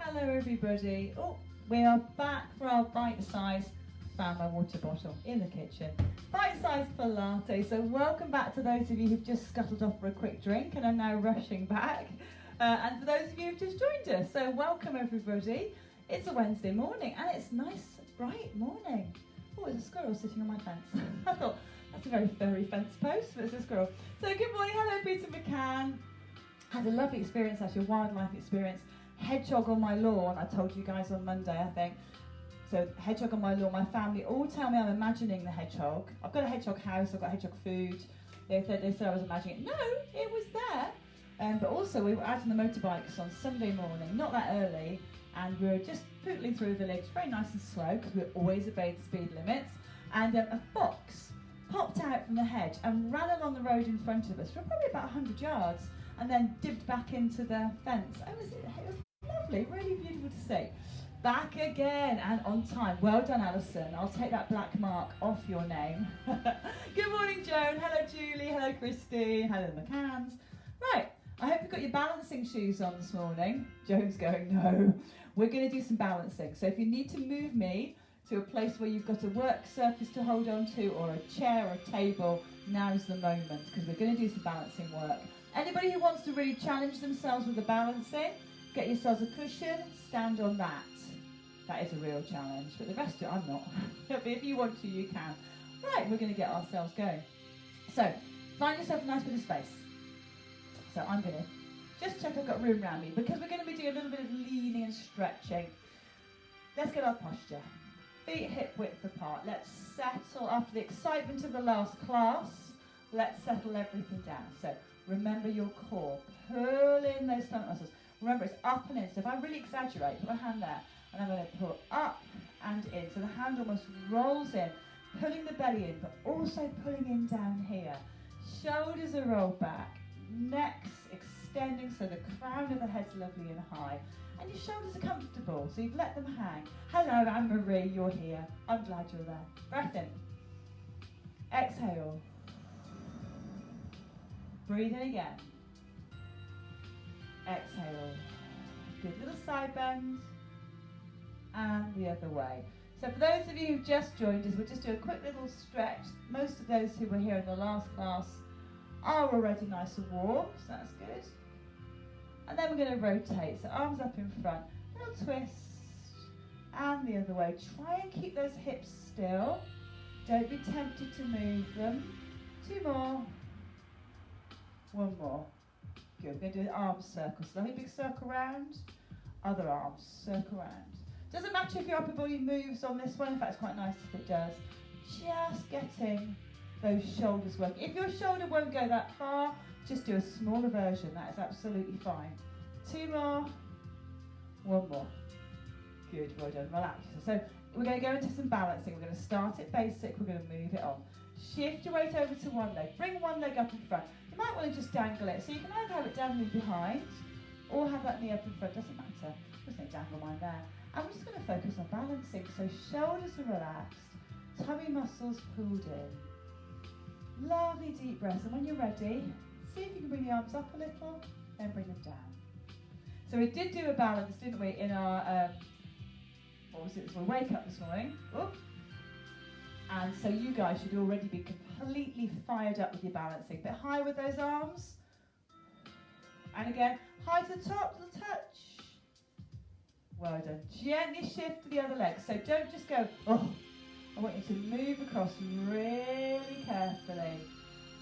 Hello everybody. Oh, we are back for our bite-size, found my water bottle in the kitchen, bite-size Pilates. So welcome back to those of you who've just scuttled off for a quick drink and are now rushing back. And for those of you who've just joined us, so welcome everybody. It's a Wednesday morning and it's nice, bright morning. Oh, there's a squirrel sitting on my fence. I thought, that's a very furry fence post, but it's a squirrel. So good morning, hello Peter McCann. Had a lovely experience, actually, a wildlife experience. Hedgehog on my lawn, I told you guys on Monday, I think. So hedgehog on my lawn, my family all tell me I'm imagining the hedgehog. I've got a hedgehog house, I've got hedgehog food. They said I was imagining it. No, it was there. But also we were out on the motorbikes on Sunday morning, not that early, and we were just pootling through a village, very nice and slow, because we always obey the speed limits. And a fox popped out from the hedge and ran along the road in front of us for probably about 100 yards, and then dipped back into the fence. It was lovely, really beautiful to see. Back again and on time. Well done, Alison. I'll take that black mark off your name. Good morning, Joan. Hello, Julie. Hello, Christy. Hello, McCanns. Right, I hope you've got your balancing shoes on this morning. Joan's going, no. We're going to do some balancing. So if you need to move me to a place where you've got a work surface to hold on to, or a chair or a table, now's the moment, because we're going to do some balancing work. Anybody who wants to really challenge themselves with the balancing, get yourselves a cushion, stand on that. That is a real challenge, but the rest of it, I'm not. But if you want to, you can. Right, we're going to get ourselves going. So, find yourself a nice bit of space. So I'm going to just check I've got room around me, because we're going to be doing a little bit of leaning and stretching. Let's get our posture. Feet hip width apart. Let's settle, after the excitement of the last class, let's settle everything down. So remember your core. Pull in those stomach muscles. Remember, it's up and in. So if I really exaggerate, put my hand there, and I'm going to pull up and in. So the hand almost rolls in, pulling the belly in, but also pulling in down here. Shoulders are rolled back. Neck's extending, so the crown of the head's lovely and high. And your shoulders are comfortable, so you've let them hang. Hello, Anne-Marie, you're here. I'm glad you're there. Breath in. Exhale. Breathe in again. Exhale. Good little side bend. And the other way. So for those of you who've just joined us, we'll just do a quick little stretch. Most of those who were here in the last class are already nice and warm, so that's good. And then we're going to rotate, so arms up in front, little twist, and the other way. Try and keep those hips still. Don't be tempted to move them. 2 more. 1 more. Good. We're going to do an arm circle. So lovely big circle round. Other arms, circle round. Doesn't matter if your upper body moves on this one. In fact, it's quite nice if it does. Just getting those shoulders working. If your shoulder won't go that far, just do a smaller version. That is absolutely fine. 2 more. 1 more. Good. Well done. Relax. So we're going to go into some balancing. We're going to start it basic. We're going to move it on. Shift your weight over to one leg. Bring one leg up in front. You might want to just dangle it. So you can either have it dangling behind or have that knee up in front. Doesn't matter. I'm just going to dangle mine there. And we're just going to focus on balancing. So shoulders are relaxed. Tummy muscles pulled in. Lovely deep breaths. And when you're ready, see if you can bring the arms up a little, then bring them down. So we did do a balance, didn't we, in our, what was it? It was a wake up this morning. Oop. And so you guys should already be completely fired up with your balancing. A bit high with those arms. And again, high to the top, little touch. Well done. Gently shift to the other leg. So don't just go, oh. I want you to move across really carefully.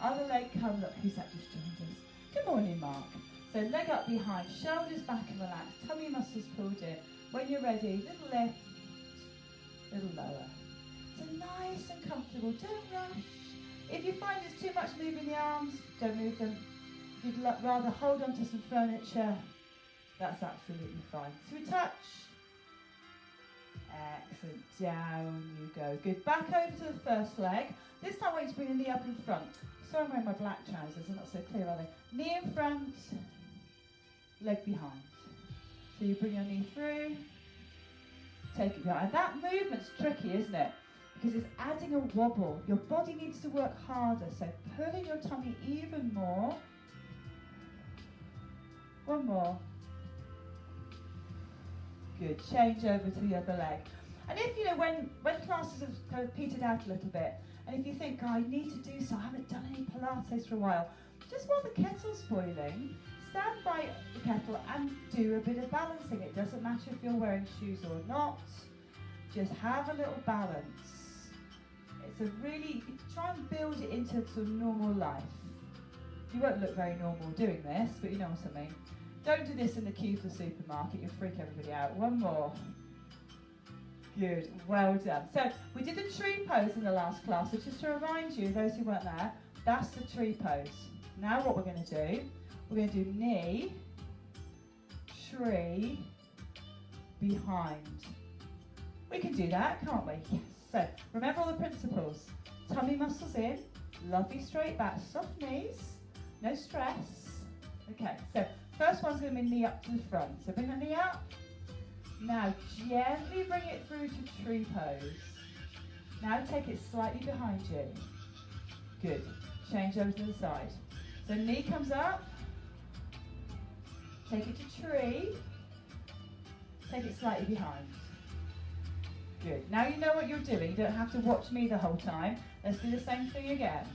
Other leg comes up. Who's that just joined us? Good morning, Mark. So leg up behind, shoulders back and relaxed, tummy muscles pulled in. When you're ready, little lift, little lower. So nice and comfortable, don't rush. If you find it's too much moving the arms, don't move them. If you'd rather hold on to some furniture, that's absolutely fine. So we touch. Excellent, down you go. Good, back over to the first leg. This time I want you to bring the knee up in front. Sorry I'm wearing my black trousers, they're not so clear, are they? Knee in front, leg behind. So you bring your knee through, take it behind. And that movement's tricky, isn't it? Because it's adding a wobble. Your body needs to work harder, so pull in your tummy even more. 1 more. Good. Change over to the other leg. And if, you know, when classes have kind of petered out a little bit, and if you think, oh, I need to do so, I haven't done any Pilates for a while, just while the kettle's boiling, stand by the kettle and do a bit of balancing. It doesn't matter if you're wearing shoes or not, just have a little balance. It's a really, try and build it into sort of normal life. You won't look very normal doing this, but you know what I mean. Don't do this in the queue for the supermarket, you'll freak everybody out. One more. Good, well done. So we did the tree pose in the last class, so just to remind you, those who weren't there, that's the tree pose. Now what we're going to do, we're going to do knee, tree, behind. We can do that, can't we? Yes. So remember all the principles. Tummy muscles in, lovely straight back, soft knees, no stress. Okay, so first one's going to be knee up to the front. So bring the knee up. Now gently bring it through to tree pose. Now take it slightly behind you. Good. Change over to the side. So knee comes up. Take it to tree. Take it slightly behind. Good. Now you know what you're doing. You don't have to watch me the whole time. Let's do the same thing again.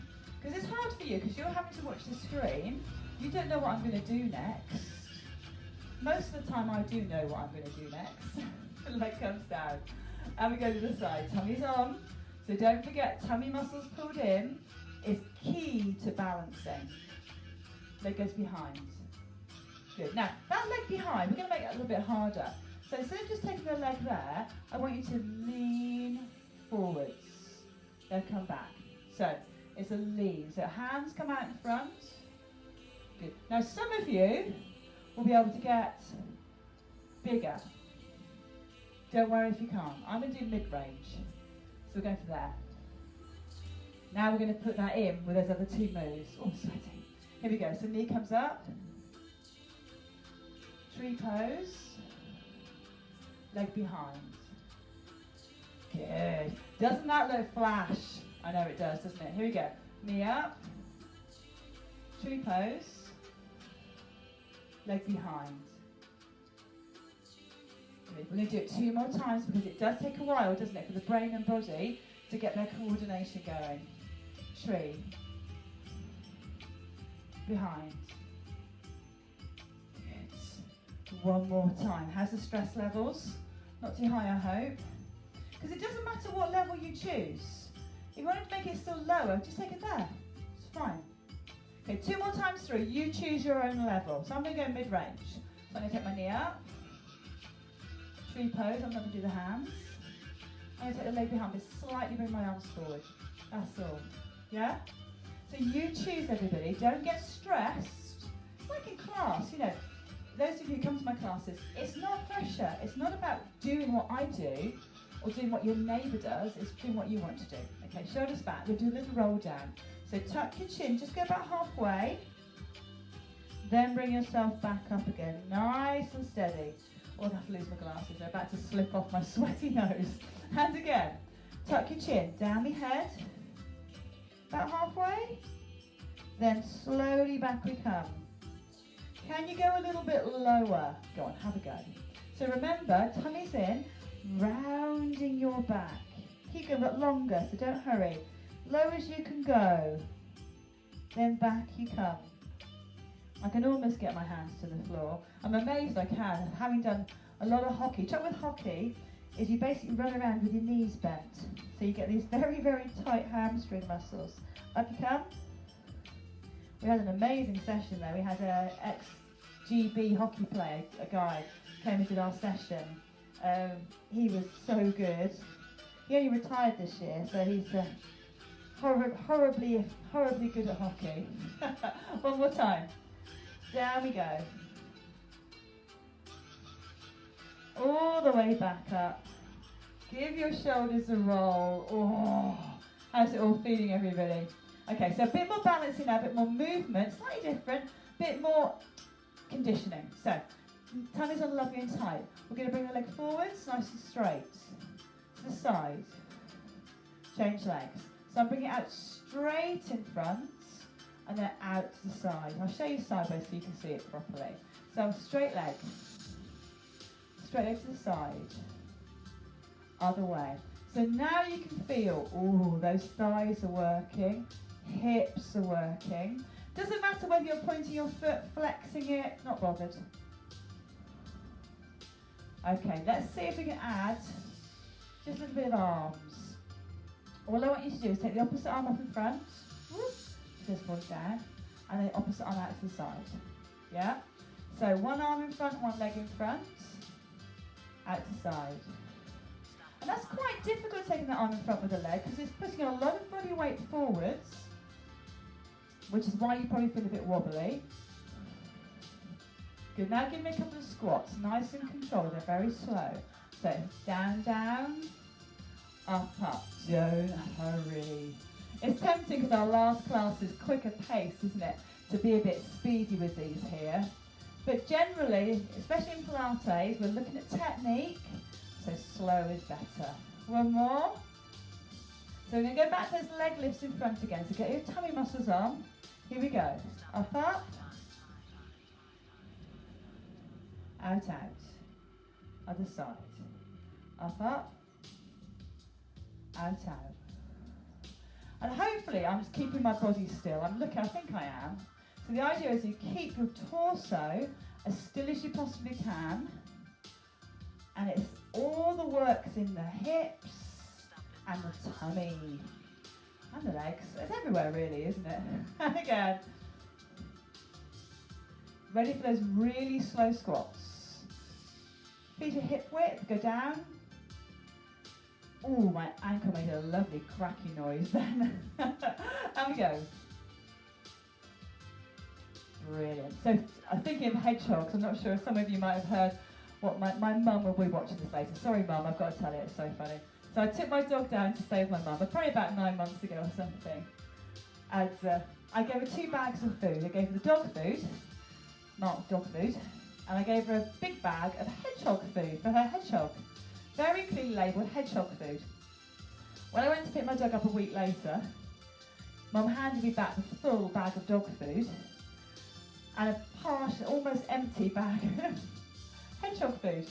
Because it's hard for you because you're having to watch the screen. You don't know what I'm going to do next. Most of the time I do know what I'm going to do next. The leg comes down. And we go to the side. Tummy's on. So don't forget, tummy muscles pulled in is key to balancing. Leg goes behind. Good. Now, that leg behind, we're going to make it a little bit harder. So instead of just taking the leg there, I want you to lean forwards. Then come back. So it's a lean. So hands come out in front. Good. Now some of you will be able to get bigger. Don't worry if you can't. I'm going to do mid-range. So we're going for there. Now we're going to put that in with those other two moves. Oh, sweating. Here we go. So knee comes up. Tree pose. Leg behind. Good. Doesn't that look flash? I know it does, doesn't it? Here we go. Knee up. Tree pose. Leg behind. We're going to do it 2 more times because it does take a while, doesn't it, for the brain and body to get their coordination going. Tree. Behind. Good. One more time. How's the stress levels? Not too high, I hope. Because it doesn't matter what level you choose. If you want to make it still lower, just take it there. It's fine. Okay, 2 more times through. You choose your own level. So I'm going to go mid-range. So I'm going to take my knee up. Tree pose. I'm going to do the hands. I'm going to take the leg behind, but slightly bring my arms forward. That's all. Yeah? So you choose, everybody. Don't get stressed. It's like in class, you know. Those of you who come to my classes, it's not pressure. It's not about doing what I do or doing what your neighbour does. It's doing what you want to do. Okay, shoulders back. We'll do a little roll down. So tuck your chin. Just go about halfway. Then bring yourself back up again. Nice and steady. Oh, I have to lose my glasses. They're about to slip off my sweaty nose. And again. Tuck your chin. Down the head. About halfway. Then slowly back we come. Can you go a little bit lower? Go on, have a go. So remember, tummy's in, rounding your back. Keep going, but longer, so don't hurry. Low as you can go. Then back you come. I can almost get my hands to the floor. I'm amazed I can, having done a lot of hockey. The trouble with hockey is you basically run around with your knees bent. So you get these very, very tight hamstring muscles. Up you come. We had an amazing session there. We had an ex-GB hockey player, a guy, came and did our session. He was so good. He only retired this year, so he's horribly good at hockey. One more time. Down we go. All the way back up. Give your shoulders a roll. Oh, how's it all feeling, everybody? Okay, so a bit more balancing now, a bit more movement, slightly different, a bit more conditioning. So, tummy's on lovely and tight. We're going to bring the leg forwards, nice and straight. To the side. Change legs. So I'm bringing it out straight in front, and then out to the side. I'll show you sideways so you can see it properly. So straight leg. straight leg to the side. Other way. So now you can feel, ooh, those thighs are working, hips are working. Doesn't matter whether you're pointing your foot, flexing it, not bothered. Okay, let's see if we can add just a little bit of arms. All I want you to do is take the opposite arm up in front, whoop, just pull it down, and the opposite arm out to the side. Yeah? So one arm in front, one leg in front, out to the side. And that's quite difficult taking that arm in front with the leg because it's putting a lot of body weight forwards, which is why you probably feel a bit wobbly. Good, now give me a couple of squats, nice and controlled, they're very slow. So down, down, up, up, don't hurry. It's tempting because our last class is quicker pace, isn't it? To be a bit speedy with these here. But generally, especially in Pilates, we're looking at technique, so slow is better. One more. So we're going to go back to those leg lifts in front again. So get your tummy muscles on. Here we go. Up, up. Out, out. Other side. Up, up. Out, out. And hopefully I'm just keeping my body still. I think I am. So the idea is you keep your torso as still as you possibly can. And it's all the work's in the hips and the tummy and the legs. It's everywhere really, isn't it? And again, ready for those really slow squats. Feet are hip width, go down. Oh, my ankle made a lovely cracky noise then. And we go. Brilliant. So I'm thinking of hedgehogs. I'm not sure if some of you might have heard what my mum will be watching this later. Sorry mum, I've got to tell you, it's so funny. So I took my dog down to stay with my mum, probably about 9 months ago or something. And I gave her 2 bags of food. I gave her the dog food, marked dog food, and I gave her a big bag of hedgehog food for her hedgehog. Very clearly labelled hedgehog food. When I went to pick my dog up a week later, Mum handed me back the full bag of dog food and a partial, almost empty bag of hedgehog food.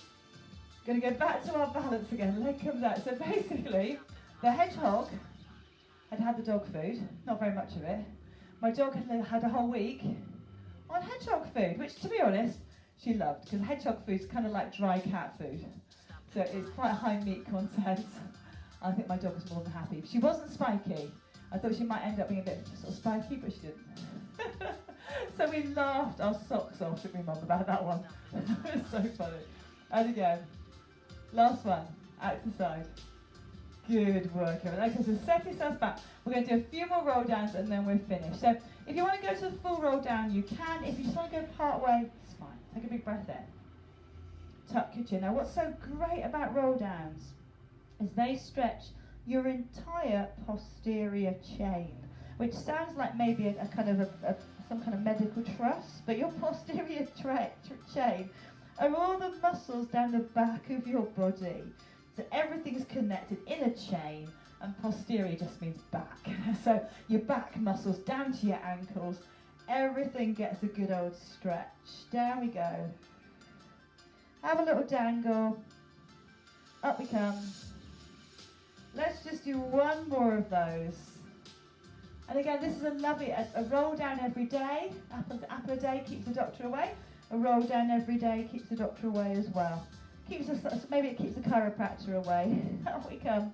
Going to go back to our balance again, leg comes out. So basically, the hedgehog had had the dog food, not very much of it. My dog had a whole week on hedgehog food, which to be honest, she loved, because hedgehog food is kind of like dry cat food. So it's quite a high meat content. I think my dog was more than happy. She wasn't spiky. I thought she might end up being a bit sort of spiky, but she didn't. So we laughed our socks off, didn't we, Mum, about that one? It was so funny. And again, last one, out to the side. Good work, everyone. Okay, so set yourselves back. We're going to do a few more roll downs and then we're finished. So if you want to go to the full roll down, you can. If you just want to go part way, it's fine. Take a big breath in. Tuck your chin. Now, what's so great about roll downs is they stretch your entire posterior chain, which sounds like maybe a kind of some kind of medical truss, but your posterior chain are all the muscles down the back of your body. So everything's connected in a chain, and posterior just means back. So your back muscles down to your ankles, everything gets a good old stretch. Down we go. Have a little dangle. Up we come. Let's just do one more of those. And again, this is a lovely, a roll down every day. Apple a day keeps the doctor away. A roll down every day keeps the doctor away as well. Keeps us, maybe it keeps the chiropractor away. Up we come.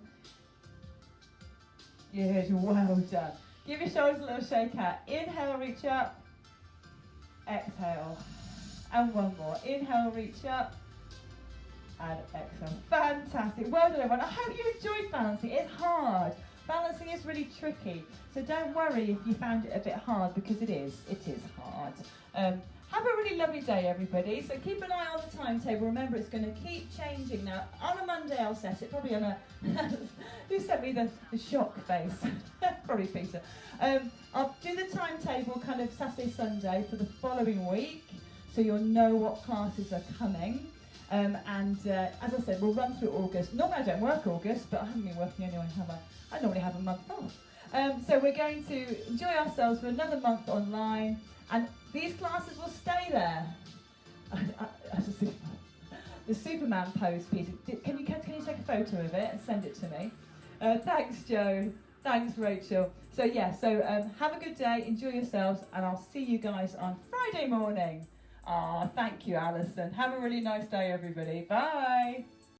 Good, well done. Give your shoulders a little shake out. Inhale, reach up. Exhale. And one more. Inhale, reach up. And exhale. Fantastic. Well done, everyone. I hope you enjoyed balancing. It's hard. Balancing is really tricky. So don't worry if you found it a bit hard, because it is hard. Have a really lovely day, everybody. So keep an eye on the timetable. Remember, it's going to keep changing. Now, on a Monday, I'll set it. Probably on a... Who sent me the shock face? Probably Peter. I'll do the timetable kind of Saturday, Sunday for the following week, so you'll know what classes are coming. As I said, we'll run through August. Normally I don't work August, but I haven't been working anyway, have I? I normally have a month off. So we're going to enjoy ourselves for another month online, and these classes will stay there. the Superman pose piece. Can you take a photo of it and send it to me? Thanks, Joe. Thanks, Rachel. So yeah, have a good day, enjoy yourselves, and I'll see you guys on Friday morning. Thank you, Alison. Have a really nice day, everybody. Bye.